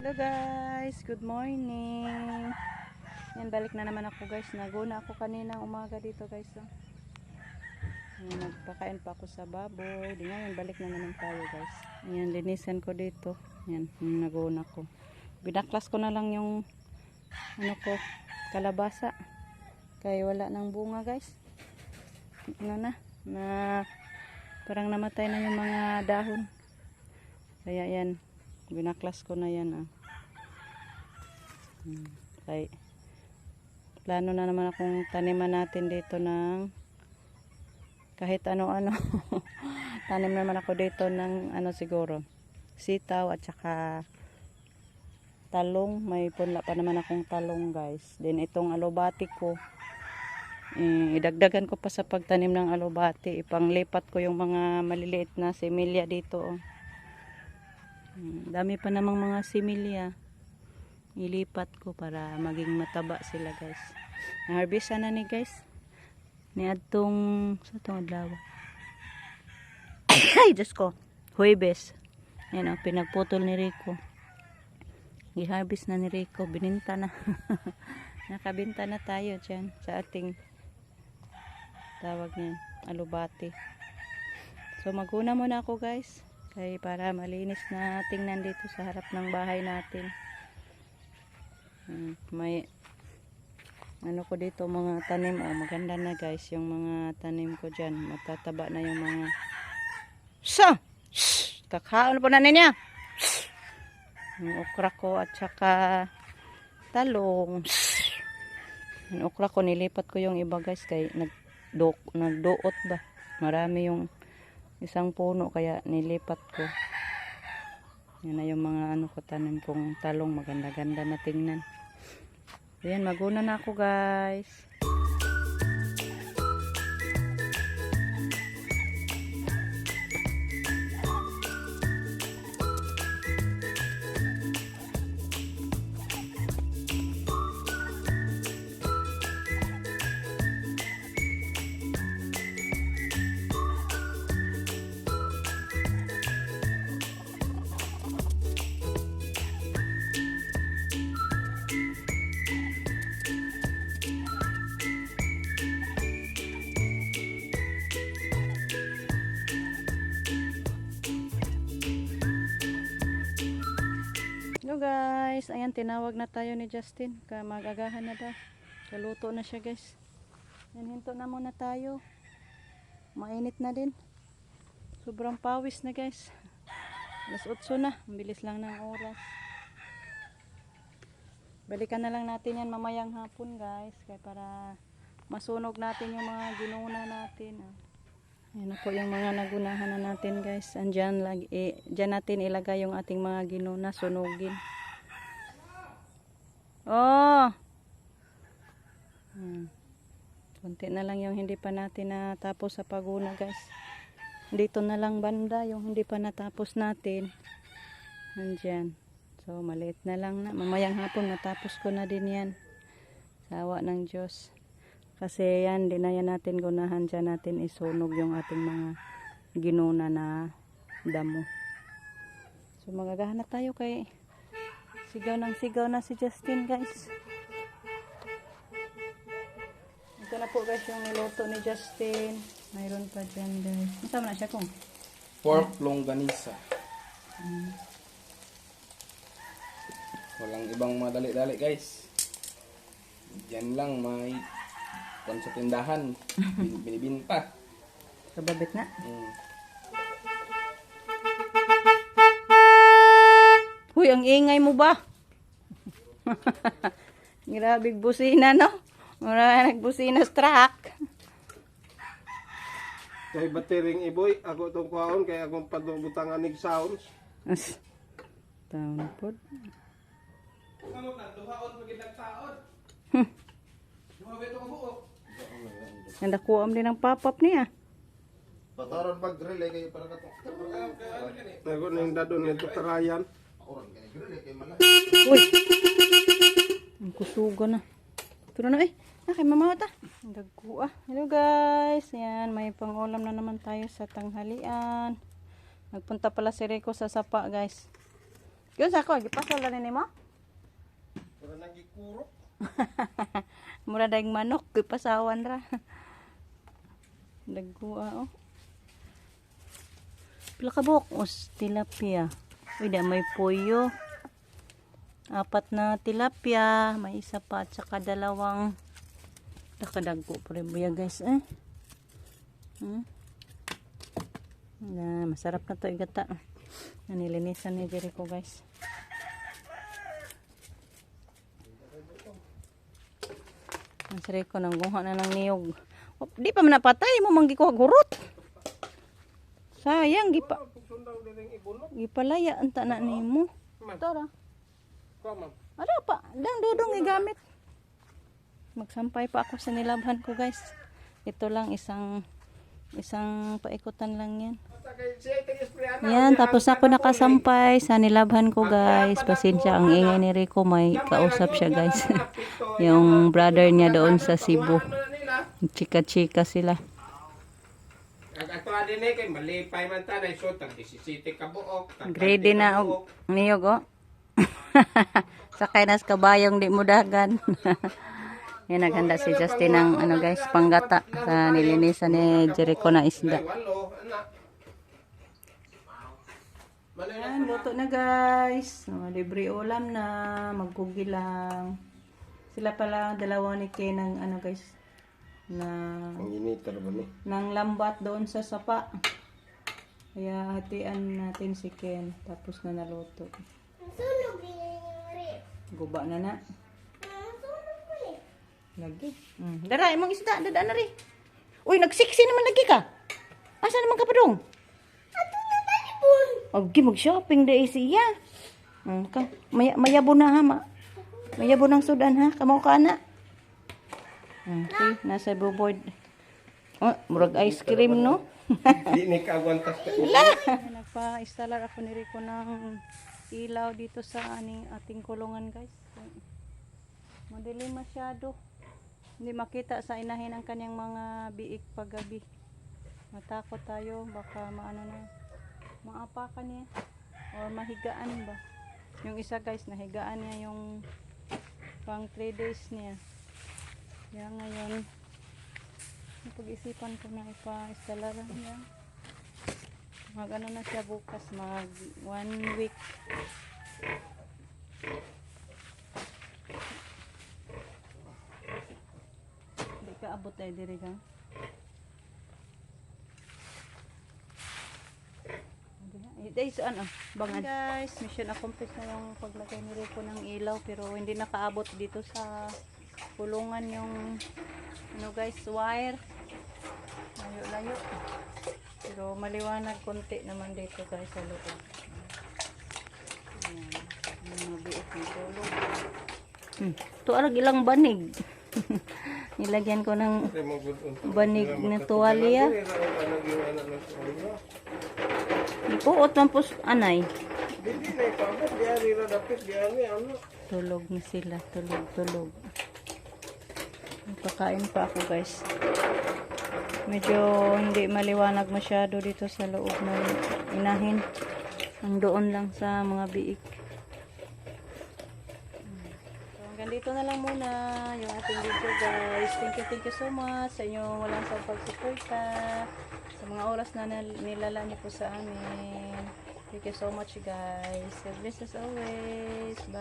Hello guys, good morning. Yan, balik na naman ako guys. Naguna ako kaninang umaga dito guys. Oh. Yan, nagpakain pa ako sa baboy. Di ngayon, balik na naman tayo guys. Yan, linisan ko dito. Yan, naguna ko. Binaklas ko na lang yung kalabasa. Kaya wala ng bunga guys. Parang namatay na yung mga dahon. Kaya yan, binaklas ko na yan. Kaya plano na naman akong taniman natin dito ng kahit ano-ano. Tanim naman ako dito ng siguro sitaw at saka talong. May punla pa naman akong talong guys. Then itong alubati ko, idagdagan ko pa sa pagtanim ng alubati. Ipanglipat ko yung mga maliliit na similya dito. Dami pa namang mga similya. Ilipat ko para maging mataba sila guys. Na-harvest na ni guys. Ni adtong sa itong adlaw. Ay, Diyos ko. Huwebes. Yan pinagputol ni Rico. I-harvest na ni Rico. Bininta na. Nakabinta na tayo dyan sa ating tawag niyan, alubati. So maguna muna ako guys. Kaya para malinis na tingnan dito sa harap ng bahay natin. May ko dito mga tanim. Maganda na guys yung mga tanim ko dyan. Matataba na yung mga kakaon po na niya yung okra ko at saka talong. Yung okra ko nilipat ko yung iba guys kaya nagduot ba, marami yung isang puno kaya nilipat ko. Yan na yung mga ko tanim kong talong. Maganda-ganda na tingnan. Ayan, maguna na ako guys. Hello guys, ayan tinawag na tayo ni Justin. Magagahan na daw. Kaluto na siya guys. Yan, hinto na muna tayo. Mainit na din. Sobrang pawis na guys. Alas 8 na. Ang bilis lang ng oras. Balikan na lang natin yan mamayang hapon guys. Kaya para masunog natin yung mga ginuna natin. Ayan na po yung mga nagunahan na natin guys. Andyan, dyan natin ilagay yung ating mga ginuna. Sunugin. Kunti na lang yung hindi pa natin natapos sa paguna guys. Dito na lang banda yung hindi pa natapos natin. Andyan. So maliit na lang na. Mamayang hapon matapos ko na din yan. Sawa ng Diyos. Kasi yan, di na yan natin gunahan. Dyan natin isunog yung ating mga ginuna na damo. So magagahan na tayo kay sigaw na si Justin guys. Ito na po guys yung niluto ni Justin. Mayroon pa dyan guys. Masama na siya kung? Pork longganisa. Walang ibang madali-dali guys. Diyan lang may sa tindahan. Binibinta. Kababit na. Uy, ang ingay mo ba? Grabing busina, no? Mura nagbusina sa truck. Kay batering iboy, ako itong kuhaon, kaya akong padubutangan ng sounds. Taon po. Ano na, duhaon pag nagtaon. Duhaon ito ang buok. Nandakuam din ang pop-up niya. Pataron pag-relay kayo para kato. Ako na yung dadon nito tarayan. Ako rin kayo relay kayo malas. Uy! Ang kusugo na. Turo na kay mama ta. Ang dagkua. Hello guys. Yan, may pangulam na naman tayo sa tanghalian. Nagpunta pala si Rico sa sapa guys. Yun sa ko, gipasol na nimo? Wala nang gikurok. Mura daing manok, gipasawan ra. Dagua oh. Pila ka buok? Os, tilapia. Uy, da may puyo. 4 na tilapia. May isa pa at saka 2. Nakadagko pa rin buya guys eh. Na, masarap na to igata. Nanilinisan ni Jericho guys. Ang Jericho nang guha na ng niyog. Oh, di pa man napatay mo manggikuha gurot. Sayang gipa. Sundang diring ibunok. Gipalaya anta na nimo. Tara. Ko ma'am. Ara pa, dang dudong igamit. Magsampay pa ako sa nilabhan ko guys. Ito lang isang paikutan lang yan. Yan, tapos ako nakasampay sa nilabhan ko guys. Pasensya ang ingay ni Rico, may kausap siya guys. Yung brother niya doon sa Cebu. Chika-chika sila. Ato adin kay malipay man ta dai so tag 17 ka buok. Grade na og niyog oh. Sakay nas kabayong di mudagan. Yan naghanda si Justin ng ano guys, panggata sa nilinisan ni Jericho na isda. Yan, luto na guys. Libre ulam na, magkugi lang. Sila pala dalawa ni Ken ng ano guys, na Ang initar ba ni? ng lambat doon sa sapa. Kaya hatian natin si Ken, tapos na naluto. Guba na na. Lagi. Dara, imong isda, dada na rin. Uy, nagsiksi naman lagi ka. Asa naman ka pa dong? Ato na talipon. Agi, mag-shopping da siya. Mayabo na ha, mayabo ng sudan ha, kamaw ka na. Okay, nasa billboard. Oh, murag ice cream no? Di ni ka aguantas ka. Nagpa-installer ako ni Rico ng ilaw dito sa ating kulungan guys. Madilim masyado. Hindi makita sa inahin ang kanyang mga biik paggabi. Matakot tayo, baka maapakan niya or mahigaan ba. Yung isa guys, nahigaan niya yung pang 3 days niya. Kaya ngayon, napag-isipan ko na ipa-installaran niya. Mag-ano na siya bukas, mag 1 week. Hindi ka abot tayo diri ka. Guys, bangan guys, mission accomplished na yung paglagay ni Rico ng ilaw, pero hindi nakaabot dito sa kulungan yung ano guys, wire. Layo-layo. Pero maliwanag konti naman dito guys sa loob. Ayan. Yung mabiit ng tulog. Ito arag ilang banig. Nilagyan ko ng banig na tuwalya. Ipuot man po anay. Dili na ipabot di ari ra dapit di ani ano. Tulog na sila, tulog. Pakain pa ako guys. Medyo hindi maliwanag masyado dito sa loob ng inahin. Ang doon lang sa mga biik. So hanggang dito na lang muna yung ating video guys. Thank you so much sa inyong walang sa pagsuporta. Sa mga oras na nilalaan niyo po sa amin. Thank you so much guys. God bless us always. Bye.